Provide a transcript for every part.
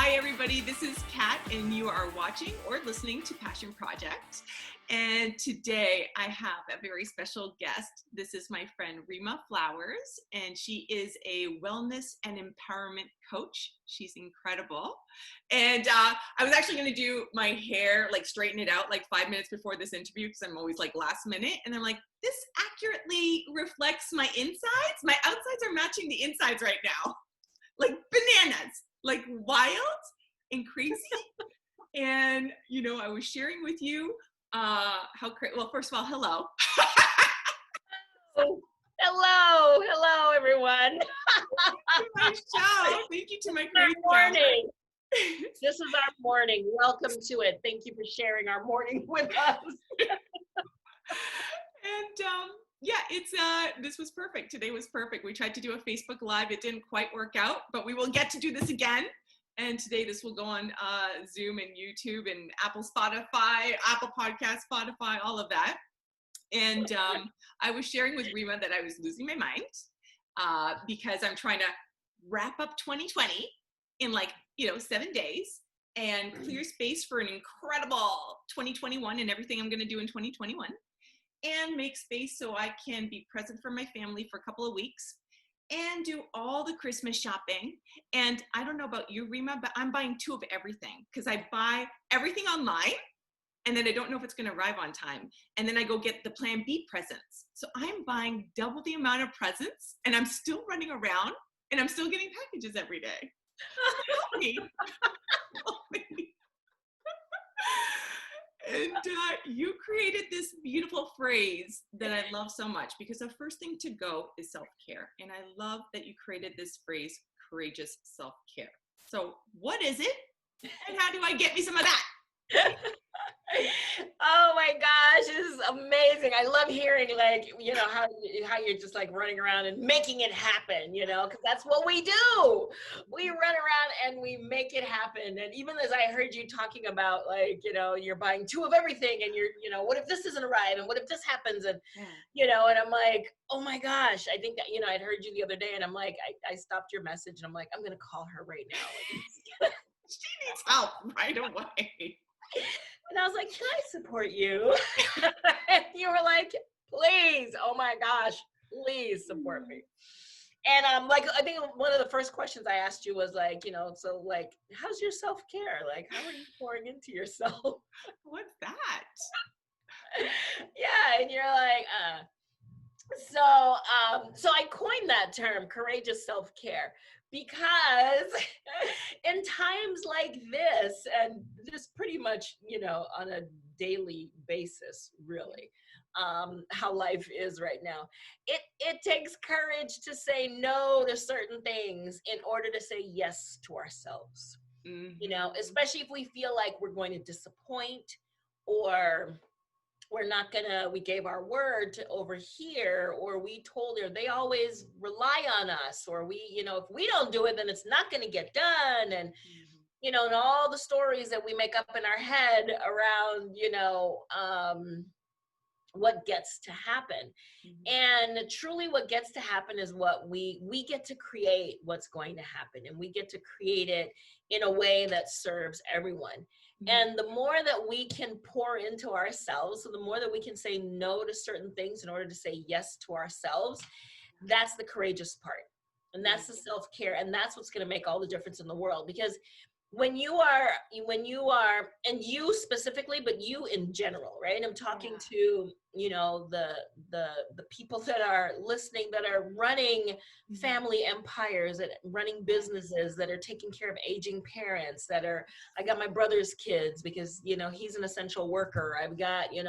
Hi, everybody. This is Kat, and you are watching or listening to Passion Project. And today I have a very special guest. This is my friend Rhema Flowers, and she is a wellness and empowerment coach. She's incredible. And I was actually going to do my hair, like straighten it out like 5 minutes before this interview because I'm always like last minute. And I'm like, this accurately reflects my insides. My outsides are matching the insides right now. Like bananas, like wild and crazy. And, you know, I was sharing with you how crazy. Well, first of all, hello. Hello, everyone. My show. Thank you to my crazy morning. This is our morning. Welcome to it. Thank you for sharing our morning with us. And yeah, it's this was perfect. Today was perfect. We tried to do a Facebook Live. It didn't quite work out, but we will get to do this again. And today this will go on Zoom and YouTube and Apple Podcast, Spotify, all of that. And I was sharing with Rhema that I was losing my mind because I'm trying to wrap up 2020 in 7 days and clear space for an incredible 2021 and everything I'm going to do in 2021 and make space so I can be present for my family for a couple of weeks and do all the Christmas shopping. And I don't know about you, Rhema, but I'm buying 2 of everything because I buy everything online and then I don't know if it's going to arrive on time. And then I go get the Plan B presents. So I'm buying double the amount of presents and I'm still running around and I'm still getting packages every day. Help me. Help me. And you created this beautiful phrase that I love so much because the first thing to go is self-care. And I love that you created this phrase, courageous self-care. So what is it? And how do I get me some of that? Oh my gosh, this is amazing. I love hearing how you're just like running around and making it happen, because that's what we do. We run around and we make it happen. And even as I heard you talking about you're buying 2 of everything and you're, what if this doesn't arrive and what if this happens? And, and I'm like, oh my gosh, I think that, I'd heard you the other day and I'm like, I stopped your message and I'm like, I'm going to call her right now. She needs help right away. And I was like, can I support you? And you were like, please, oh my gosh, please support me. And I think one of the first questions I asked you was how's your self-care? How are you pouring into yourself? What's that? Yeah, and you're like, So I coined that term, courageous self-care, because in times like this, and this pretty much, on a daily basis, really, how life is right now, it takes courage to say no to certain things in order to say yes to ourselves, especially if we feel like we're going to disappoint or we gave our word to over here, or we told her they always rely on us, or if we don't do it, then it's not going to get done. And, and all the stories that we make up in our head around, what gets to happen. And truly what gets to happen is what we get to create what's going to happen, and we get to create it in a way that serves everyone. And the more that we can pour into ourselves, so the more that we can say no to certain things in order to say yes to ourselves, that's the courageous part. And that's the self-care. And that's what's going to make all the difference in the world. Because when you are, and you specifically, but you in general, right? I'm talking to, the people that are listening, that are running family empires, that running businesses, that are taking care of aging parents, I got my brother's kids because, he's an essential worker. I've got, and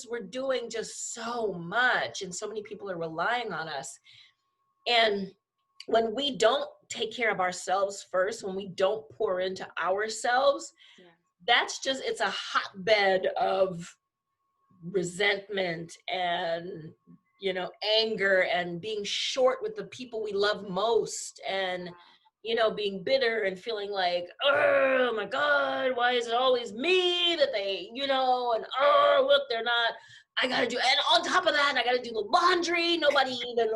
we're doing just so much, and so many people are relying on us. And when we don't take care of ourselves first, when we don't pour into ourselves, it's a hotbed of resentment and, anger and being short with the people we love most, and, being bitter and feeling like, oh my God, why is it always me that they, and oh, look, they're not, I gotta do, and on top of that, I gotta do the laundry. Nobody even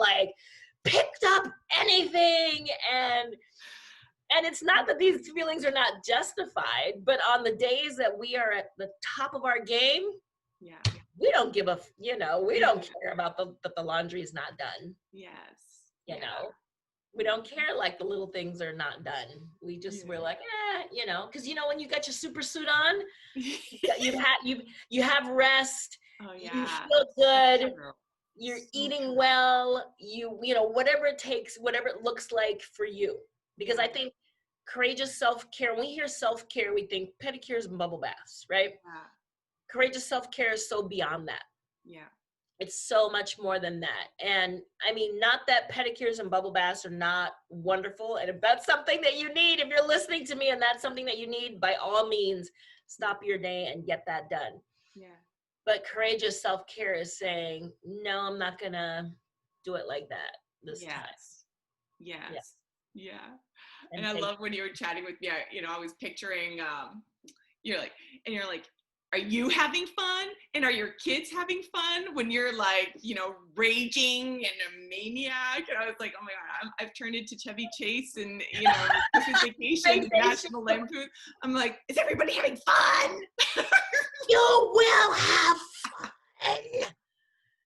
picked up anything. And And it's not that these feelings are not justified, but on the days that we are at the top of our game, Yeah. we don't give a, we don't care about that the laundry is not done. Yes. You know, we don't care like the little things are not done. We're like, because when you got your super suit on, you have rest, Oh, yeah. you feel good, True. you're So eating true. well, whatever it takes, whatever it looks like for you. Because I think courageous self-care, when we hear self-care, we think pedicures and bubble baths, right? Yeah. Courageous self-care is so beyond that. Yeah. It's so much more than that. And I mean, not that pedicures and bubble baths are not wonderful. And if that's something that you need, if you're listening to me and that's something that you need, by all means, stop your day and get that done. Yeah. But courageous self-care is saying, no, I'm not going to do it like that this time. Yes. Yeah. And I love when you were chatting with me, I was picturing, you're like, are you having fun? And are your kids having fun when you're like, raging and a maniac? And I was like, oh my God, I've turned into Chevy Chase and, Christmas Vacation, National Lampoon. I'm like, is everybody having fun? You will have fun.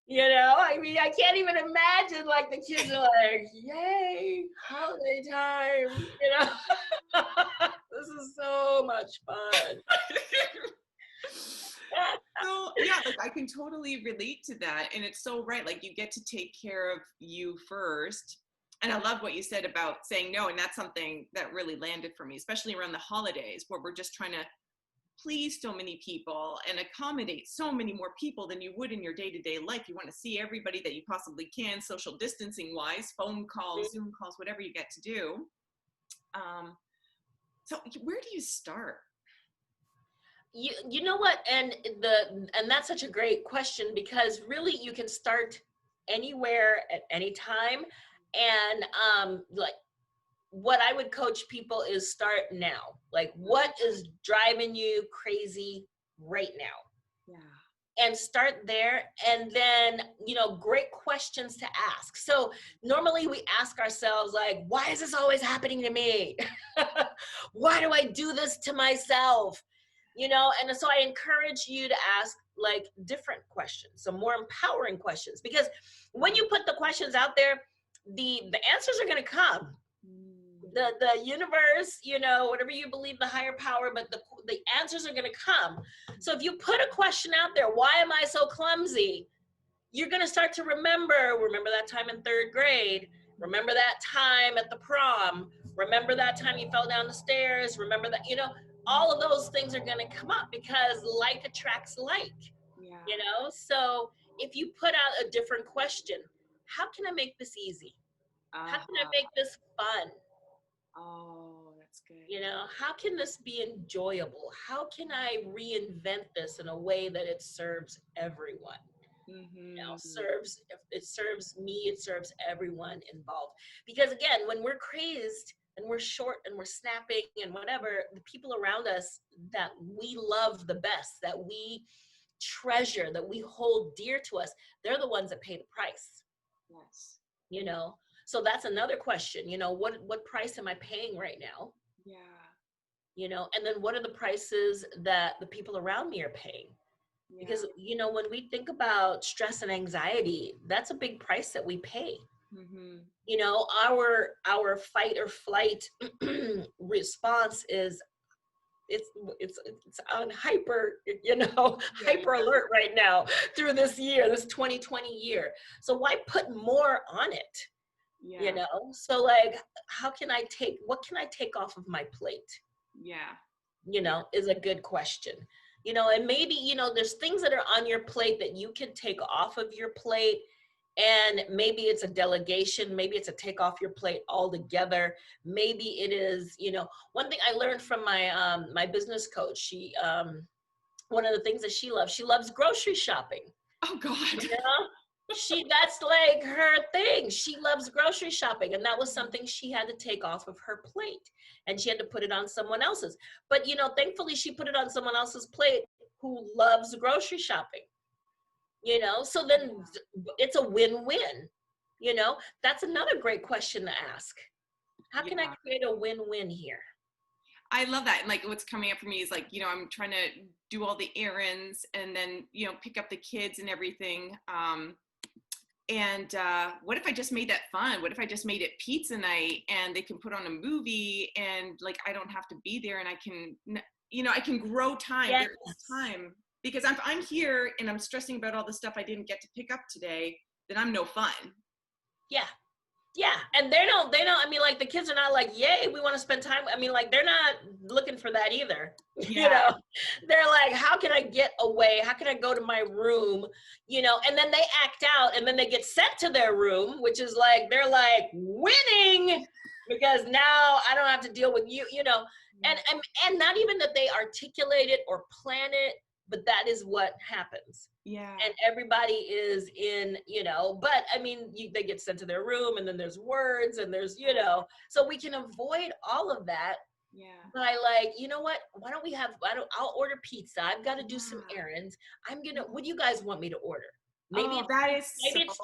I mean, I can't even imagine like the kids are like, yay, holiday time, This is so much fun. So yeah, like I can totally relate to that. And it's so right. Like you get to take care of you first. And I love what you said about saying no. And that's something that really landed for me, especially around the holidays where we're just trying to please so many people and accommodate so many more people than you would in your day-to-day life. You want to see everybody that you possibly can, social distancing wise, phone calls, Zoom calls, whatever you get to do. So where do you start? You know what? And that's such a great question, because really you can start anywhere at any time. And like what I would coach people is start now. Like what is driving you crazy right now? Yeah. And start there. And then, great questions to ask. So normally we ask ourselves like, why is this always happening to me? Why do I do this to myself? And so I encourage you to ask like different questions, some more empowering questions, because when you put the questions out there, the answers are going to come. The universe, whatever you believe, the higher power, but the answers are going to come. So if you put a question out there, why am I so clumsy? You're going to start to remember that time in 3rd grade, remember that time at the prom, remember that time you fell down the stairs, remember that, all of those things are going to come up because like attracts like, So if you put out a different question, how can I make this easy? How can I make this fun? Oh, that's good. How can this be enjoyable? How can I reinvent this in a way that it serves everyone? It serves me, it serves everyone involved. Because again, when we're crazed and we're short and we're snapping and whatever, the people around us that we love the best, that we treasure, that we hold dear to us, they're the ones that pay the price. Yes. So that's another question, what price am I paying right now? Yeah. And then what are the prices that the people around me are paying? Yeah. Because, when we think about stress and anxiety, that's a big price that we pay. Our fight or flight response is it's on hyper alert right now through this 2020 year. So why put more on it? So like, what can I take off of my plate? Is a good question. And maybe, there's things that are on your plate that you can take off of your plate, and maybe it's a delegation, maybe it's a take off your plate altogether. Maybe it is, one thing I learned from my my business coach, she one of the things that she loves grocery shopping. Oh God. That's like her thing. She loves grocery shopping, and that was something she had to take off of her plate, and she had to put it on someone else's. But thankfully she put it on someone else's plate who loves grocery shopping. So then it's a win-win. That's another great question to ask. How can I create a win-win here? I love that. And like what's coming up for me is like, you know, I'm trying to do all the errands and then, you know, pick up the kids and everything. And what if I just made that fun? What if I just made it pizza night and they can put on a movie and like I don't have to be there and I can, you know, I can grow time. Yes. There is time because if I'm here and I'm stressing about all the stuff I didn't get to pick up today, then I'm no fun. Yeah. Yeah, and they don't, I mean, like, the kids are not like, yay, we want to spend time. I mean, like, they're not looking for that either. Yeah. You know, they're like, how can I get away? How can I go to my room? You know, and then they act out and then they get sent to their room, which is like, they're like winning because now I don't have to deal with you, you know, and not even that they articulate it or plan it, but that is what happens. Yeah. And everybody is in, you know, but I mean, they get sent to their room and then there's words and there's, you know, so we can avoid all of that. Yeah. By like, you know what, why don't we have, I'll order pizza. I've got to do some errands. What do you guys want me to order? Maybe it's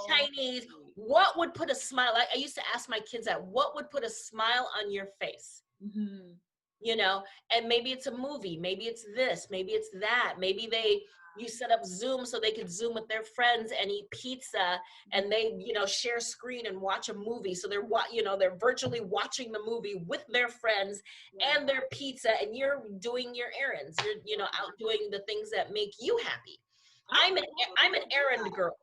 Chinese. What would put a smile? I used to ask my kids that, what would put a smile on your face? Mm-hmm. You know, and maybe it's a movie, maybe it's this, maybe it's that, maybe you set up Zoom so they could Zoom with their friends and eat pizza and they, you know, share screen and watch a movie. So they're, you know, they're virtually watching the movie with their friends and their pizza, and you're doing your errands. You're, you know, out doing the things that make you happy. I'm an errand girl.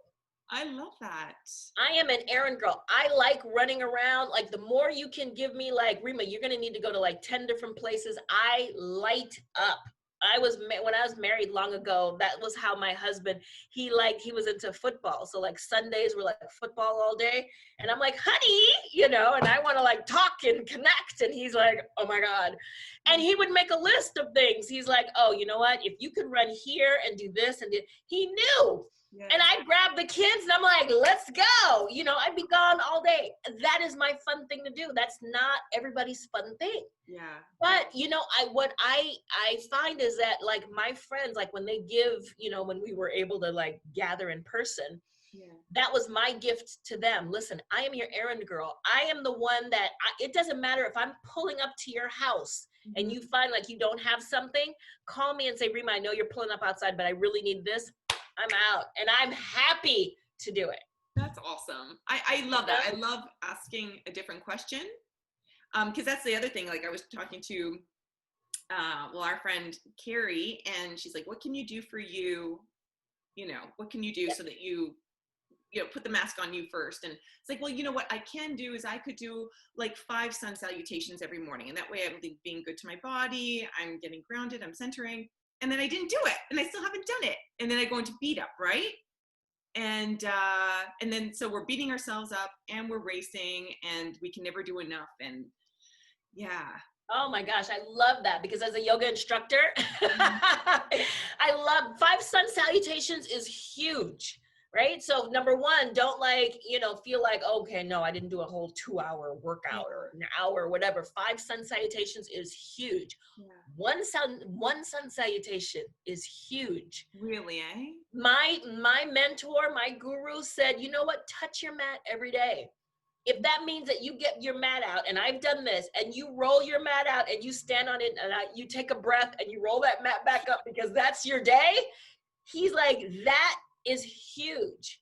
I love that. I am an errand girl. I like running around. Like, the more you can give me, like, Rhema, you're going to need to go to like 10 different places. I light up. When I was married long ago, that was how my husband, he was into football. So like Sundays were like football all day. And I'm like, honey, you know, and I want to like talk and connect. And he's like, oh my God. And he would make a list of things. He's like, oh, you know what? If you could run here and do this and he knew. Yeah. And I grabbed the kids and I'm like, let's go. You know, I'd be gone all day. That is my fun thing to do. That's not everybody's fun thing. Yeah. But, you know, what I find is that like my friends, like when they give, you know, when we were able to like gather in person, that was my gift to them. Listen, I am your errand girl. I am the one that it doesn't matter if I'm pulling up to your house and you find like you don't have something, call me and say, Rhema, I know you're pulling up outside, but I really need this. I'm out, and I'm happy to do it. That's awesome. I love that. I love asking a different question. Because that's the other thing. Like I was talking to, our friend Carrie, and she's like, what can you do for you? You know, what can you do so that you know, put the mask on you first? And it's like, well, you know what I can do is I could do like 5 sun salutations every morning. And that way I'm being good to my body. I'm getting grounded. I'm centering. And then I didn't do it, and I still haven't done it. And then I go into beat up, right? And then so we're beating ourselves up, and we're racing, and we can never do enough. And yeah. Oh my gosh, I love that, because as a yoga instructor, I love 5 sun salutations is huge. Right? So number one, don't like, you know, feel like, okay, no, I didn't do a whole 2-hour workout or an hour or whatever. 5 sun salutations is huge. Yeah. One sun salutation is huge. Really, eh? My mentor, my guru said, you know what? Touch your mat every day. If that means that you get your mat out, and I've done this, and you roll your mat out and you stand on it and you take a breath and you roll that mat back up because that's your day. He's like, that is huge.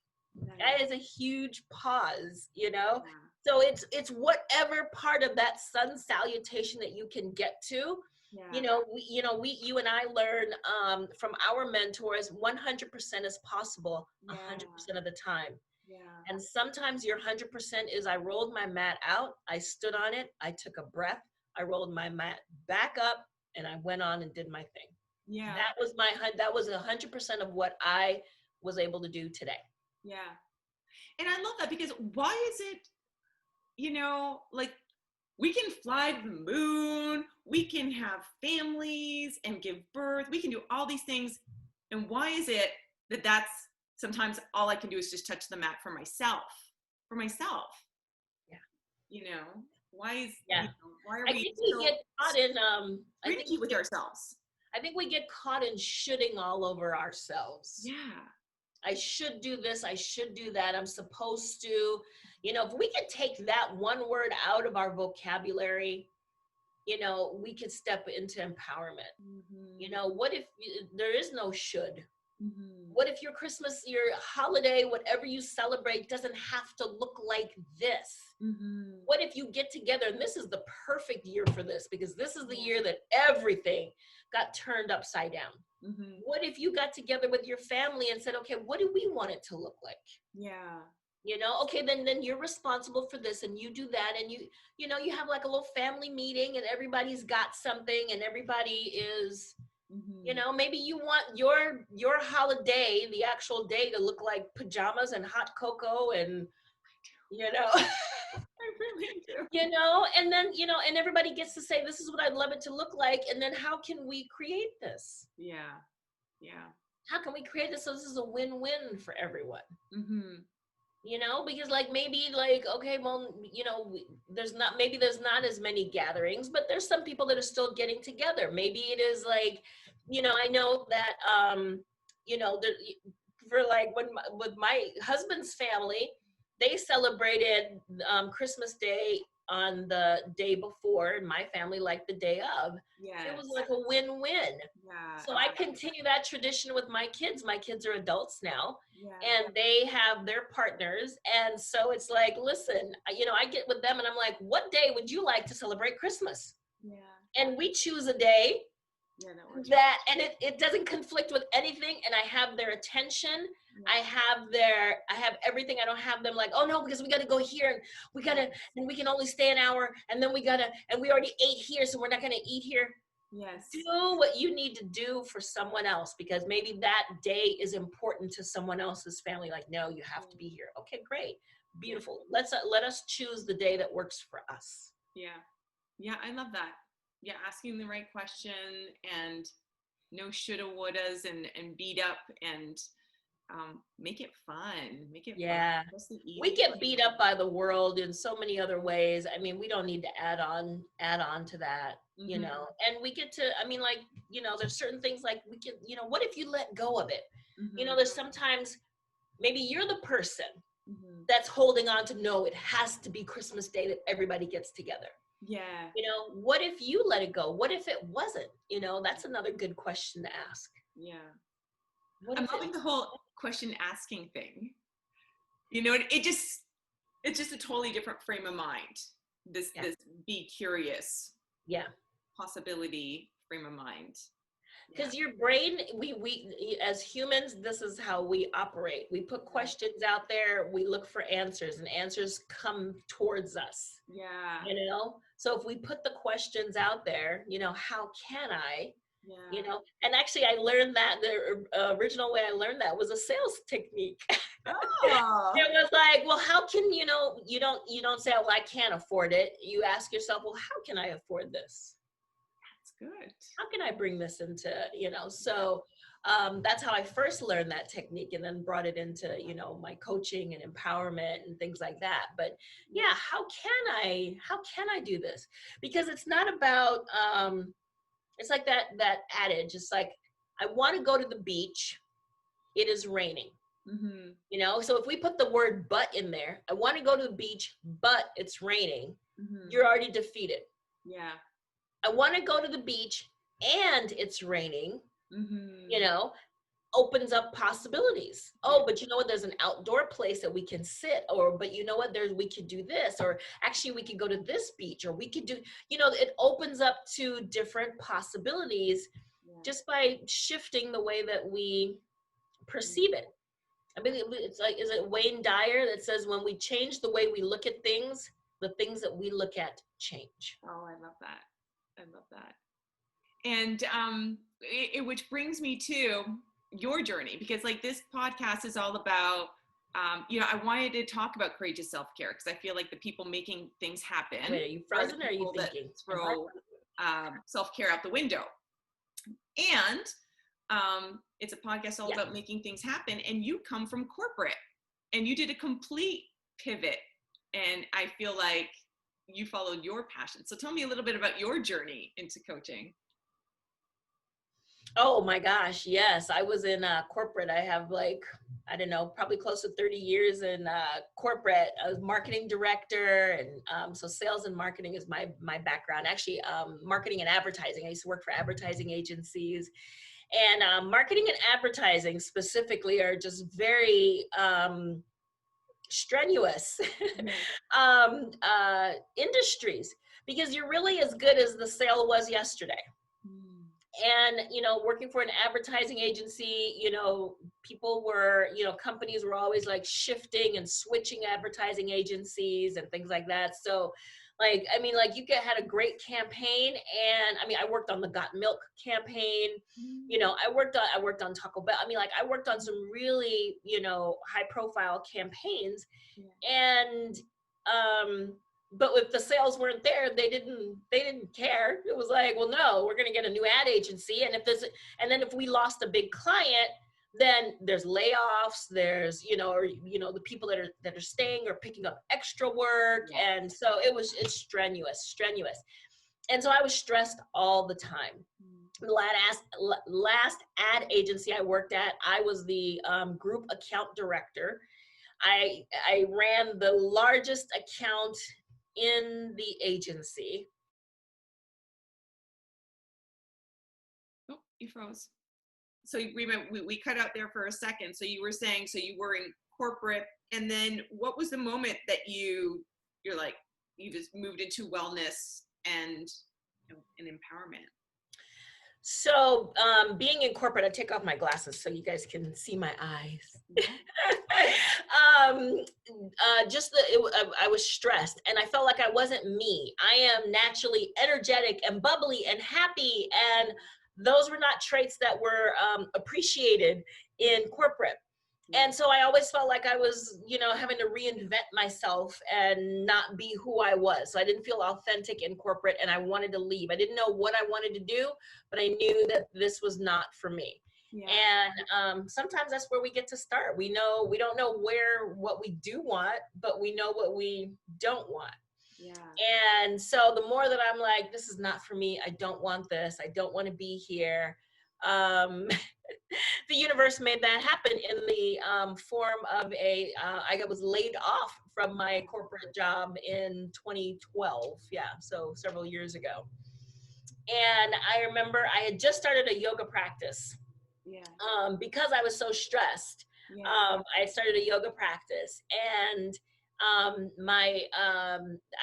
That is a huge pause, you know? Yeah. So it's whatever part of that sun salutation that you can get to. Yeah. You and I learn from our mentors, 100% is possible 100% of the time. Yeah. And sometimes your 100% is I rolled my mat out, I stood on it, I took a breath, I rolled my mat back up, and I went on and did my thing. Yeah. That was 100% of what I was able to do today. Yeah. And I love that, because why is it, you know, like we can fly to the moon, we can have families and give birth, we can do all these things. And why is it that that's sometimes all I can do is just touch the mat for myself? Yeah. You know, why is, you know, why are we get caught in, with ourselves? I think we get caught in shooting all over ourselves. Yeah. I should do this. I should do that. I'm supposed to. If we could take that one word out of our vocabulary, we could step into empowerment. What if there is no should? What if your Christmas, your holiday, whatever you celebrate doesn't have to look like this? What if you get together, and this is the perfect year for this, because this is the year that everything got turned upside down. What if you got together with your family and said, okay, what do we want it to look like? Yeah. Okay, then you're responsible for this, and you do that, and you have like a little family meeting, and everybody's got something, and everybody is, maybe you want your holiday, the actual day, to look like pajamas and hot cocoa, and I really do. and then and everybody gets to say, this is what I'd love it to look like, and then how can we create this? Yeah. How can we create this so this is a win-win for everyone? Because maybe okay, well, there's not as many gatherings, but there's some people that are still getting together. Maybe it is I know that for with my husband's family, they celebrated Christmas Day on the day before, and my family the day of. Yeah. It was like a win-win. Yeah. So I continue that tradition with my kids. My kids are adults now, Yeah. and they have their partners. And so it's listen, I get with them and I'm like, what day would you like to celebrate Christmas? Yeah. And we choose a day and it doesn't conflict with anything. And I have their attention. I have everything. I don't have them oh no, because we got to go here, and we can only stay an hour, and then and we already ate here, so we're not going to eat here. Yes. Do what you need to do for someone else, because maybe that day is important to someone else's family. No, you have to be here. Okay, great. Beautiful. Let us choose the day that works for us. Yeah, I love that. Yeah, asking the right question, and no shoulda, wouldas, and beat up, and make it fun. Fun. We get beat up by the world in so many other ways. I mean, we don't need to add on to that, and we get to, there's certain things we can, what if you let go of it? There's sometimes maybe you're the person that's holding on to, no, it has to be Christmas Day that everybody gets together. Yeah. What if you let it go? What if it wasn't? That's another good question to ask. Yeah. I'm loving the whole question asking thing. It's just a totally different frame of mind. This be curious. Yeah. Possibility frame of mind. Because your brain, we as humans, this is how we operate. We put questions out there, we look for answers, and answers come towards us. Yeah. So if we put the questions out there, how can I? Yeah. And actually I learned that the original way I learned that was a sales technique. Oh. It was well, how can, you don't say, well, I can't afford it. You ask yourself, well, how can I afford this? That's good. How can I bring this into, so that's how I first learned that technique, and then brought it into, my coaching and empowerment and things like that. But yeah, how can I do this? Because it's not about, it's like that adage. It's I want to go to the beach. It is raining. So if we put the word but in there, I want to go to the beach, but it's raining. You're already defeated. Yeah. I want to go to the beach and it's raining. Opens up possibilities. Oh, but you know what? There's an outdoor place that we can sit, but you know what? We could do this, or actually we could go to this beach, or we could do, it opens up to different possibilities just by shifting the way that we perceive it. I mean, it's is it Wayne Dyer that says, when we change the way we look at things, the things that we look at change. Oh, I love that. And which brings me to your journey, because this podcast is all about, I wanted to talk about courageous self-care, because I feel like the people making things happen. Wait, are you frozen or are you thinking? Throw self-care out the window. And it's a podcast all about making things happen. And you come from corporate, and you did a complete pivot. And I feel like you followed your passion. So tell me a little bit about your journey into coaching. Oh my gosh, yes. I was in corporate. I have like, I don't know, probably close to 30 years in corporate. I was marketing director, and so sales and marketing is my background. Actually, marketing and advertising. I used to work for advertising agencies, and marketing and advertising specifically are just very strenuous industries, because you're really as good as the sale was yesterday. And, working for an advertising agency, people were, companies were always like shifting and switching advertising agencies and things like that. So like, I mean, like had a great campaign. And I mean, I worked on the Got Milk campaign. I worked on Taco Bell. I mean, like I worked on some really, high profile campaigns. And, but if the sales weren't there, they didn't care. It was like, well, no, we're going to get a new ad agency. And then if we lost a big client, then there's layoffs, there's, the people that are staying or picking up extra work. And so it's strenuous. And so I was stressed all the time. The last ad agency I worked at, I was the group account director. I ran the largest account in the agency. Oh, you froze. So we cut out there for a second. So you were saying, so you were in corporate, and then what was the moment that you're like, you just moved into wellness and empowerment? So being in corporate, I take off my glasses so you guys can see my eyes. I was stressed, and I felt like I wasn't me. I am naturally energetic and bubbly and happy, and those were not traits that were appreciated in corporate. And so I always felt like I was, having to reinvent myself and not be who I was. So I didn't feel authentic in corporate, and I wanted to leave. I didn't know what I wanted to do, but I knew that this was not for me. Yeah. And sometimes that's where we get to start. We don't know what we do want, but we know what we don't want. Yeah. And so the more that I'm like, this is not for me, I don't want this, I don't want to be here. The universe made that happen in the form of I was laid off from my corporate job in 2012. Yeah, so several years ago. And I remember I had just started a yoga practice. Yeah. Because I was so stressed. Yeah. I started a yoga practice, and I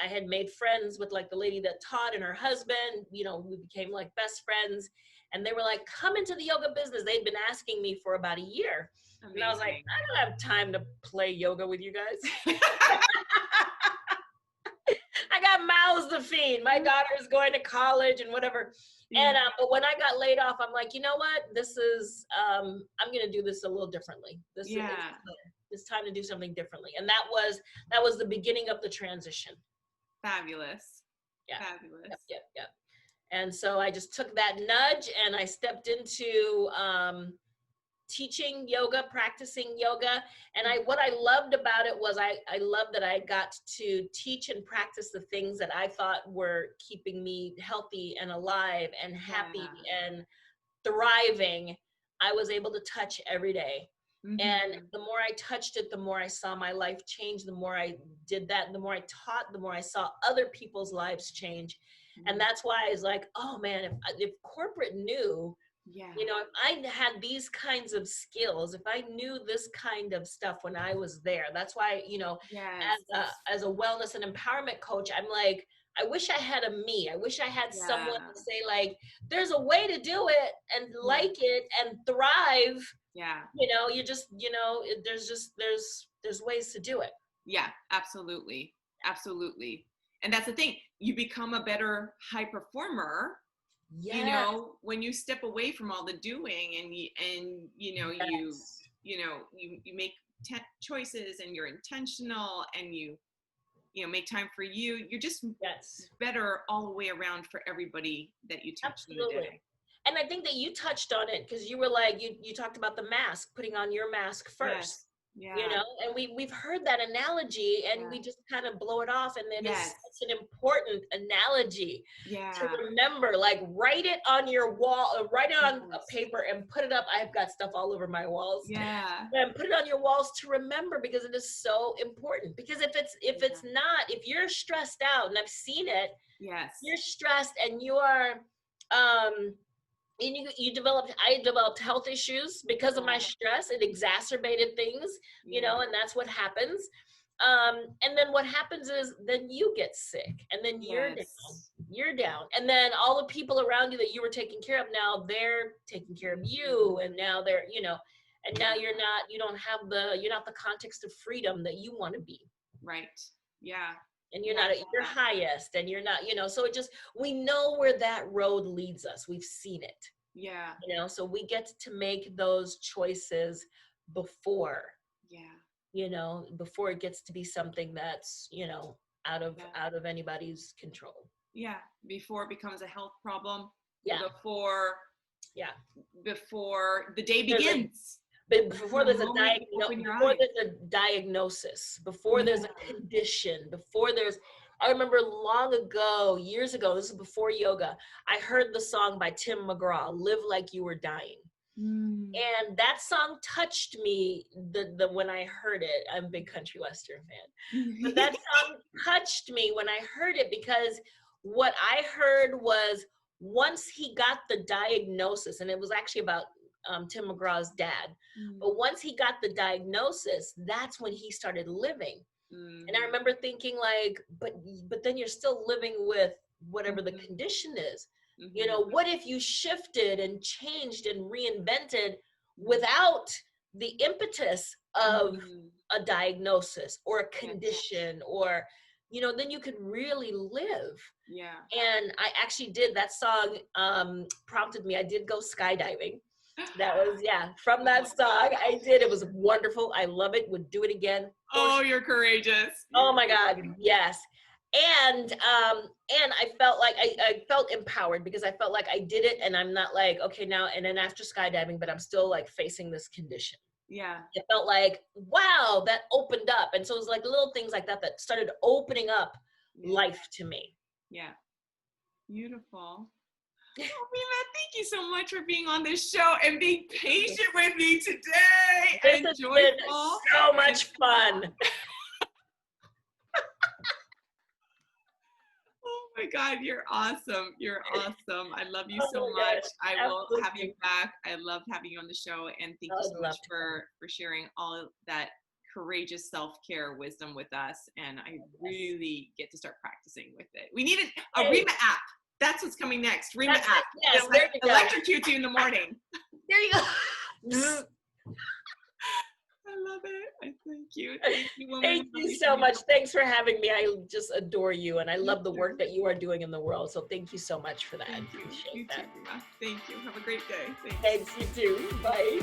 had made friends with like the lady that taught and her husband. We became like best friends. And they were like, come into the yoga business. They'd been asking me for about a year. Amazing. And I was like, I don't have time to play yoga with you guys. I got mouths to feed. My daughter is going to college and whatever. And but when I got laid off, I'm like, you know what? This is I'm going to do this a little differently. It's time to do something differently. And that was the beginning of the transition. Fabulous. Yeah. Fabulous. Yep. And so I just took that nudge and I stepped into teaching yoga, practicing yoga. And what I loved about it was I loved that I got to teach and practice the things that I thought were keeping me healthy and alive and happy and thriving. I was able to touch every day. Mm-hmm. And the more I touched it, the more I saw my life change. The more I did that, the more I taught, the more I saw other people's lives change. And that's why I was like, oh man, if corporate knew, if I had these kinds of skills, if I knew this kind of stuff when I was there, that's why, as a wellness and empowerment coach, I'm like, I wish I had a me. I wish I had someone to say like, there's a way to do it and like it and thrive. Yeah. You just, there's ways to do it. Yeah, absolutely. Absolutely. And that's the thing. You become a better high performer, when you step away from all the doing and you make choices and you're intentional and you make time for you. You're just better all the way around for everybody that you touch in the day. And I think that you touched on it because you were like, you talked about the mask, putting on your mask first. Yeah. You know, and we've heard that analogy and we just kind of blow it off. And it is such an important analogy to remember. Like, write it on your wall, write it on a paper and put it up. I've got stuff all over my walls. Yeah. And put it on your walls to remember, because it is so important. Because if not, if you're stressed out, and I've seen it, you're stressed and you are and I developed health issues because of my stress. It exacerbated things, you know, and that's what happens. And then what happens is then you get sick, and then you're down. And then all the people around you that you were taking care of, now they're taking care of you. And now they're, you know, and now you're not the context of freedom that you want to be. Right. Yeah. And you're not at your highest, and you're not, you know, so we know where that road leads us. We've seen it. Yeah. You know, so we get to make those choices before, you know, before it gets to be something that's, you know, out of anybody's control. Yeah. Before it becomes a health problem. Yeah. Before the day begins. But before there's a diagnosis, before there's a condition, I remember long ago, years ago, this is before yoga, I heard the song by Tim McGraw, Live Like You Were Dying. And that song touched me when I heard it. I'm a big country western fan. But that song touched me when I heard it, because what I heard was, once he got the diagnosis, and it was actually about Tim McGraw's dad. But once he got the diagnosis, that's when he started living. And I remember thinking, like, but then you're still living with whatever the condition is. You know, what if you shifted and changed and reinvented without the impetus of a diagnosis or a condition, or, you know, then you could really live. Yeah. And I actually did. That song prompted me. I did go skydiving. That was, from that song, I did. It was wonderful. I love it. Would do it again. Oh, you're courageous. Oh my God. Yes. And I felt like I felt empowered, because I felt like I did it, and I'm not like, okay, now, and then after skydiving, but I'm still like facing this condition. Yeah. It felt like, wow, that opened up. And so it was like little things like that started opening up life to me. Yeah. Beautiful. Oh, Rhema, thank you so much for being on this show and being patient with me today. This has been so much fun. Oh my God, you're awesome. You're awesome. I love you so much. I will have you back. I loved having you on the show, and thank you so much for sharing all of that courageous self-care wisdom with us. And I really get to start practicing with it. We need a Rhema app. That's what's coming next. Rhema app. Yes, there you go. Electrocute you in the morning. There you go. I love it. I thank you. Thank you so much. Thanks for having me. I just adore you, and I love the work that you are doing in the world. So thank you so much for that. I appreciate that. Thank you. Have a great day. Thanks, you too. Bye.